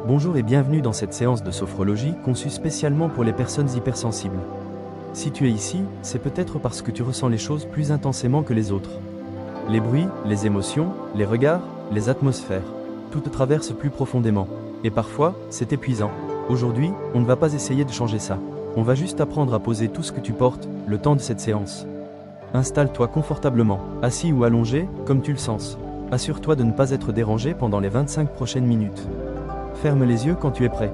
Bonjour et bienvenue dans cette séance de sophrologie conçue spécialement pour les personnes hypersensibles. Si tu es ici, c'est peut-être parce que tu ressens les choses plus intensément que les autres. Les bruits, les émotions, les regards, les atmosphères, tout te traverse plus profondément. Et parfois, c'est épuisant. Aujourd'hui, on ne va pas essayer de changer ça. On va juste apprendre à poser tout ce que tu portes, le temps de cette séance. Installe-toi confortablement, assis ou allongé, comme tu le sens. Assure-toi de ne pas être dérangé pendant les 25 prochaines minutes. Ferme les yeux quand tu es prêt.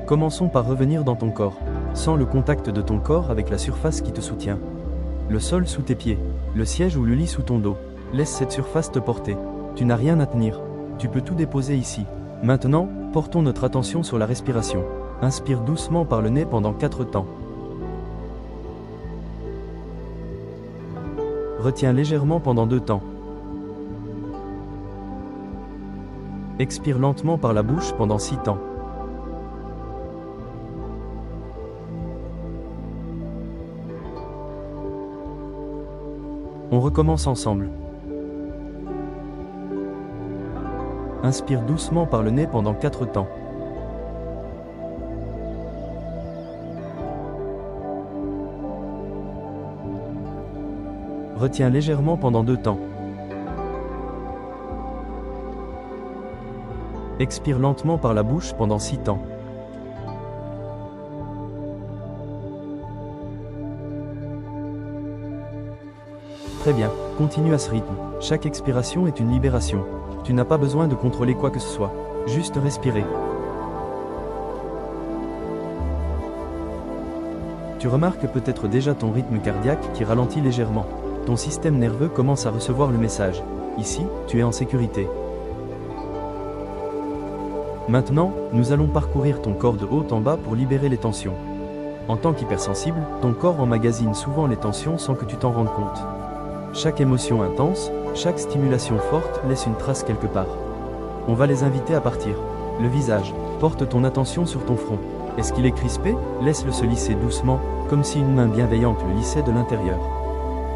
Commençons par revenir dans ton corps. Sens le contact de ton corps avec la surface qui te soutient. Le sol sous tes pieds, le siège ou le lit sous ton dos. Laisse cette surface te porter. Tu n'as rien à tenir. Tu peux tout déposer ici. Maintenant, portons notre attention sur la respiration. Inspire doucement par le nez pendant 4 temps. Retiens légèrement pendant 2 temps. Expire lentement par la bouche pendant 6 temps. On recommence ensemble. Inspire doucement par le nez pendant 4 temps. Retiens légèrement pendant 2 temps. Expire lentement par la bouche pendant 6 temps. Très bien, continue à ce rythme. Chaque expiration est une libération. Tu n'as pas besoin de contrôler quoi que ce soit. Juste respirer. Tu remarques peut-être déjà ton rythme cardiaque qui ralentit légèrement. Ton système nerveux commence à recevoir le message. Ici, tu es en sécurité. Maintenant, nous allons parcourir ton corps de haut en bas pour libérer les tensions. En tant qu'hypersensible, ton corps emmagasine souvent les tensions sans que tu t'en rendes compte. Chaque émotion intense, chaque stimulation forte laisse une trace quelque part. On va les inviter à partir. Le visage, porte ton attention sur ton front. Est-ce qu'il est crispé? Laisse-le se lisser doucement, comme si une main bienveillante le lissait de l'intérieur.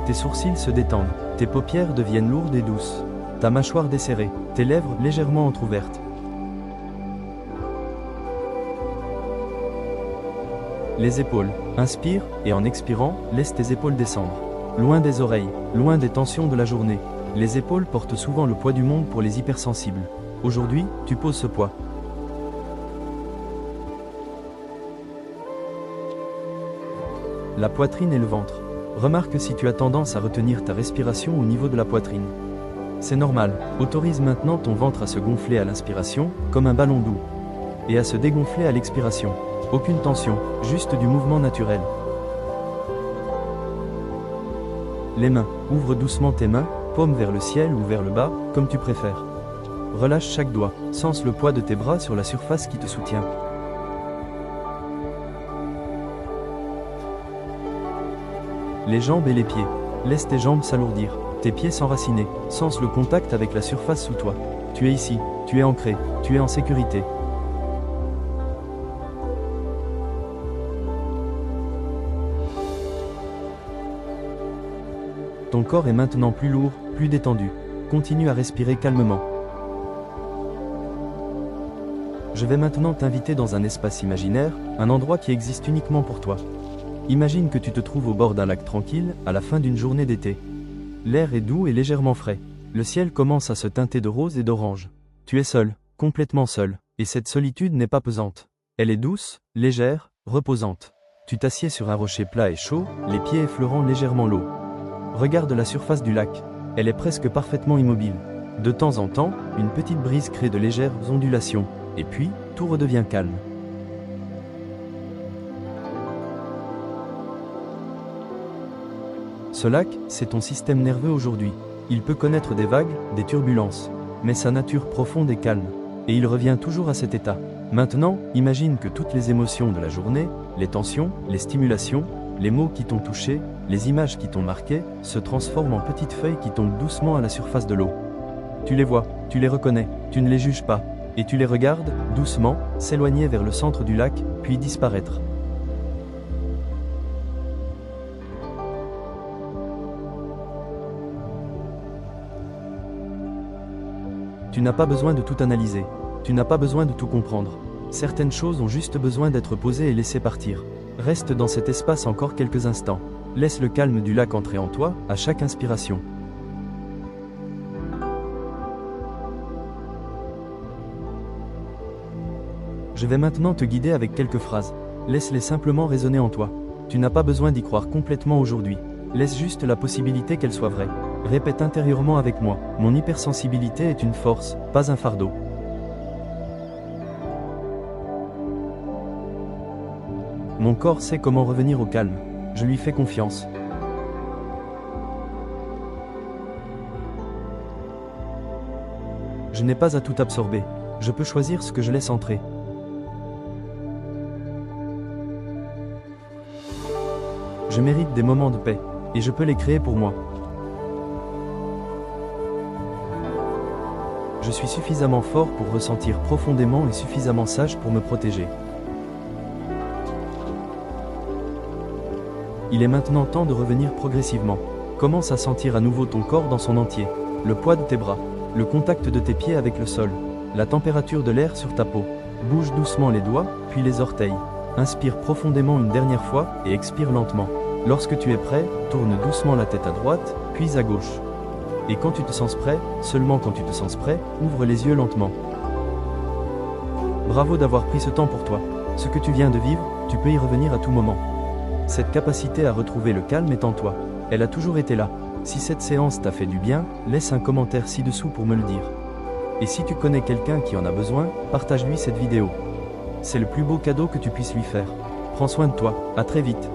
Tes sourcils se détendent, tes paupières deviennent lourdes et douces. Ta mâchoire desserrée, tes lèvres légèrement entr'ouvertes. Les épaules, inspire, et en expirant, laisse tes épaules descendre. Loin des oreilles, loin des tensions de la journée. Les épaules portent souvent le poids du monde pour les hypersensibles. Aujourd'hui, tu poses ce poids. La poitrine et le ventre. Remarque si tu as tendance à retenir ta respiration au niveau de la poitrine. C'est normal, autorise maintenant ton ventre à se gonfler à l'inspiration, comme un ballon doux, et à se dégonfler à l'expiration. Aucune tension, juste du mouvement naturel. Les mains, ouvre doucement tes mains, paume vers le ciel ou vers le bas, comme tu préfères. Relâche chaque doigt, sens le poids de tes bras sur la surface qui te soutient. Les jambes et les pieds. Laisse tes jambes s'alourdir, tes pieds s'enraciner, sens le contact avec la surface sous toi. Tu es ici, tu es ancré, tu es en sécurité. Ton corps est maintenant plus lourd, plus détendu. Continue à respirer calmement. Je vais maintenant t'inviter dans un espace imaginaire, un endroit qui existe uniquement pour toi. Imagine que tu te trouves au bord d'un lac tranquille, à la fin d'une journée d'été. L'air est doux et légèrement frais. Le ciel commence à se teinter de rose et d'orange. Tu es seul, complètement seul, et cette solitude n'est pas pesante. Elle est douce, légère, reposante. Tu t'assieds sur un rocher plat et chaud, les pieds effleurant légèrement l'eau. Regarde la surface du lac. Elle est presque parfaitement immobile. De temps en temps, une petite brise crée de légères ondulations, et puis, tout redevient calme. Ce lac, c'est ton système nerveux aujourd'hui. Il peut connaître des vagues, des turbulences, mais sa nature profonde est calme, et il revient toujours à cet état. Maintenant, imagine que toutes les émotions de la journée, les tensions, les stimulations, les mots qui t'ont touché, les images qui t'ont marqué, se transforment en petites feuilles qui tombent doucement à la surface de l'eau. Tu les vois, tu les reconnais, tu ne les juges pas, et tu les regardes, doucement, s'éloigner vers le centre du lac, puis disparaître. Tu n'as pas besoin de tout analyser. Tu n'as pas besoin de tout comprendre. Certaines choses ont juste besoin d'être posées et laissées partir. Reste dans cet espace encore quelques instants. Laisse le calme du lac entrer en toi, à chaque inspiration. Je vais maintenant te guider avec quelques phrases. Laisse-les simplement résonner en toi. Tu n'as pas besoin d'y croire complètement aujourd'hui. Laisse juste la possibilité qu'elles soient vraies. Répète intérieurement avec moi. Mon hypersensibilité est une force, pas un fardeau. Mon corps sait comment revenir au calme. Je lui fais confiance. Je n'ai pas à tout absorber. Je peux choisir ce que je laisse entrer. Je mérite des moments de paix, et je peux les créer pour moi. Je suis suffisamment fort pour ressentir profondément et suffisamment sage pour me protéger. Il est maintenant temps de revenir progressivement. Commence à sentir à nouveau ton corps dans son entier, le poids de tes bras, le contact de tes pieds avec le sol, la température de l'air sur ta peau. Bouge doucement les doigts, puis les orteils. Inspire profondément une dernière fois et expire lentement. Lorsque tu es prêt, tourne doucement la tête à droite, puis à gauche. Et quand tu te sens prêt, seulement quand tu te sens prêt, ouvre les yeux lentement. Bravo d'avoir pris ce temps pour toi. Ce que tu viens de vivre, tu peux y revenir à tout moment. Cette capacité à retrouver le calme est en toi. Elle a toujours été là. Si cette séance t'a fait du bien, laisse un commentaire ci-dessous pour me le dire. Et si tu connais quelqu'un qui en a besoin, partage-lui cette vidéo. C'est le plus beau cadeau que tu puisses lui faire. Prends soin de toi, à très vite.